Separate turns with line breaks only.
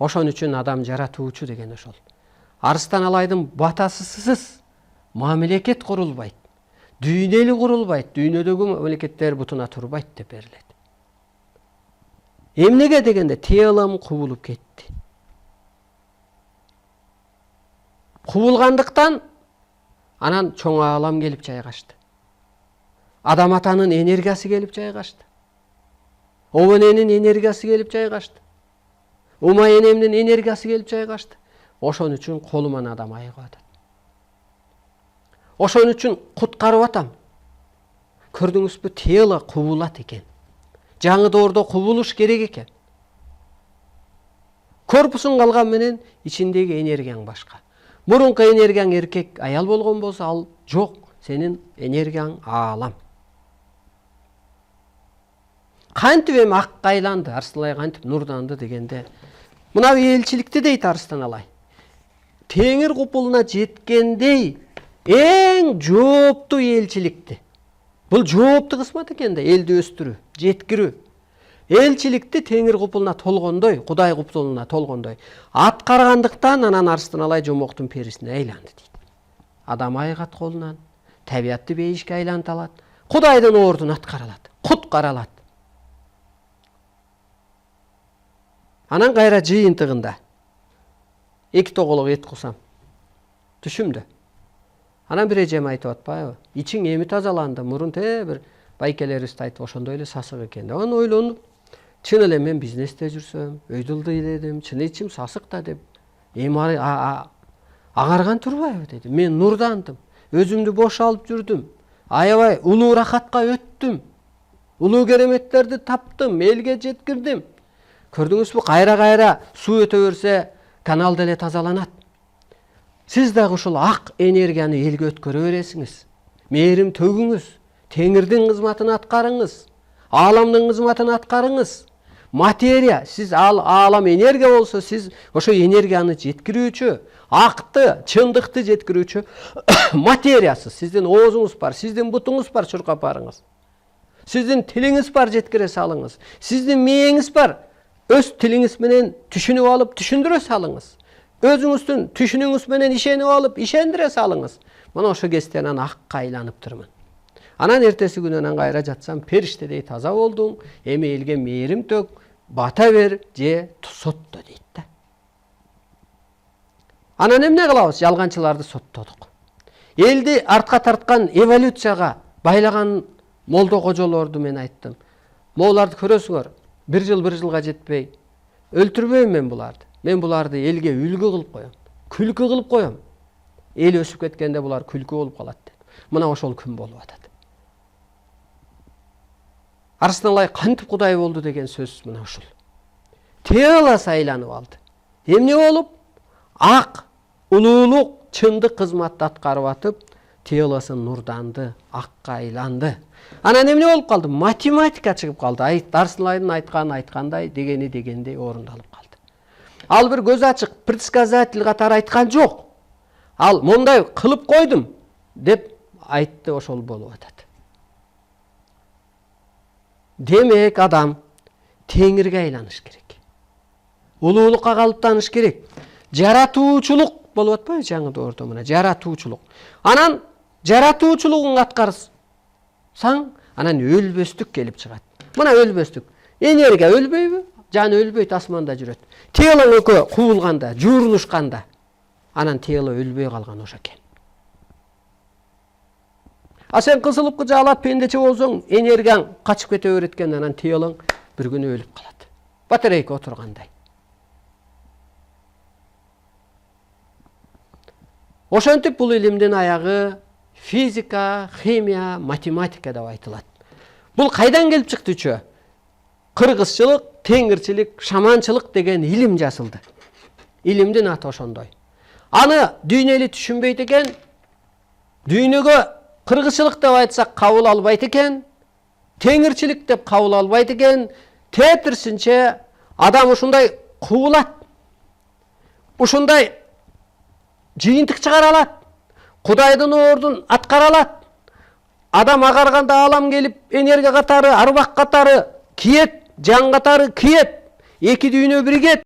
Ошон үчүн адам жаратуучу деген ошол. Арыстан алайдын батасысыз мамлекет курулбайт. Дүйнөлү курулбайт. Дүйнөдөгү мамлекеттер бутуна турбайт деп берилет. Эмнеге дегенде тыйылым кубулуп кетти. Кубулгандыктан анан чоң аалам келип жайгашты. Адам атанын энергиясы келип жайгашты. Обоненин энергиясы келип жайгашты. Ума энемдин энергиясы келип жайгашты. Ошон үчүн колуман адам айыгып атат. Ошон үчүн куткарып атам. Көрдүңүзбү, тыйыла кубулат экен. Жаңы доордо кубулуш керек экен. Корпусун калган менен ичиндеги энергияң башка. Мурунку энергияң эркек аял болгон болсо, ал жок. Сенин энергияң аалам. Кантип эми акка айланды, Арыстан алай кантип нурданды дегенде, мына элчиликти дейт Арыстан алай. Теңир купулуна жеткендей эң жооптуу элчиликти. Бул жооптуу кызмат экен да, элди өстүрүү, жеткирүү. Элчиликти теңир купулуна толгондой, Кудай купулуна толгондой аткаргандыктан анан Арыстан алай жомоктун перисине айланды дейт. Адам айыгат колунан, табиатты бейишке айланта алат, Кудайдын ордун аткара алат, куткара алат. Анан кайра жыйынтыгында эки тоголок эт кусам. Түшүмдө. Анан бир эжем айтып атпайбы? Ичиң эми тазаланды. Мурун бир байкелерибизди айтып ошондой эле сасык экен. Анан ойлонуп, чын эле мен бизнесте жүрсөм, өйдүлдү эледим, чын ичим сасык да деп. Эми аңарган турбайбы деди. Мен нурдандым. Өзүмдү бош алып жүрдүм. Аябай улуу рахатка өттүм. Улуу кереметтерди таптым, элге жеткирдим. Көрдүңүзбү, кайра-кайра суу өтө берсе, канал деле тазаланат. Сиз дагы ушул ак энергияны элге өткөрө бересиңиз. Мээрим төгүңүз, теңирдин кызматын аткарыңыз, ааламдын кызматын аткарыңыз. Материя, сиз аалам энергия болсо, сиз ошо энергияны жеткирүүчү, акты, чындыкты жеткирүүчү материясыз. Сиздин оозуңуз бар, сиздин бутуңуз бар, чуркап барыңыз. Сиздин тилиңиз бар, жеткире салыңыз. Сиздин мээңиз бар, өз тилиңиз менен түшүнүп алып, түшүндүрө салыңыз. Өзүңүздүн түшүнүңүз менен ишенип алып, ишендире салыңыз. Мына ошо кезде анан акка айланып турмун. Анан эртеси күнү анан кайра жатсам, периштедей таза болдуң, эми элге мээрим төк, бата бер же сотто дейт да. Анан эмне кылабыз? Жалганчыларды соттодук. Элди артка тарткан, эволюцияга байлаган молдо кожолорду мен айттым. Могуларды көрөсүңөр, bir жылга жетпей, өлтүрбөйм мен буларды. Мен буларды элге үлгү кылып коем, күлкү кылып коем. Эл өсүп кеткенде булар күлкү болуп калат деп. Мына ошол күн болуп атат. Арыстан алай кантип Кудай болду деген сөз мына ушул. Тыйыла сайланып алды. Эмне болуп? Ак, улуулук, чындык кызматты аткарып атып, тыйыласы нурданды, акка айланды. Анан эмне болуп калды? Математика чыгып калды. Арыстан алайдын айткандай, дегендей орундалып калды. Ал бир көз ачык предсказатель катары айткан жок. Ал мондай кылып койдум деп айтты, ошол болуп атат. Демек адам теңирге айланыш керек. Улуулукка калыптаныш керек. Жаратуучулук болуп атпайбы жаңы доордо мына, жаратуучулук. Анан жаратуучулугун аткарсаң, анан өлбөстүк келип чыгат. Мына өлбөстүк. Энергия өлбөйбү? Жан өлбөйт, асманда жүрөт. Тыйылың экөө кубулганда, жуурулушканда, анан тыйылы өлбөй калган ошо экен. А сен кысылып кыжаалап пендече болсоң, энергияң качып кете берет экен, анан тыйылың бир күнү өлүп калат. Батарейка отургандай. Ошентип бул илимдин аягы физика, химия, математика деп айтылат. Бул кайдан келип чыкты чө? Кыргызчылык, теңирчилик, шаманчылык деген илим жасылды. Илимдин аты ошондой. Аны дүйнөлү түшүнбөйт экен. Дүйнөгө кыргызчылык деп айтсак кабыл албайт экен. Теңирчилик деп кабыл албайт экен. Тетирсинче адам ушундай кубулат. Ушундай жыйынтык чыгара алат. Кудайдын ордун аткара алат. Адам агарганда алам келип энергия катары, арбак катары киет, жан катары киет. Эки дүйнө биригет.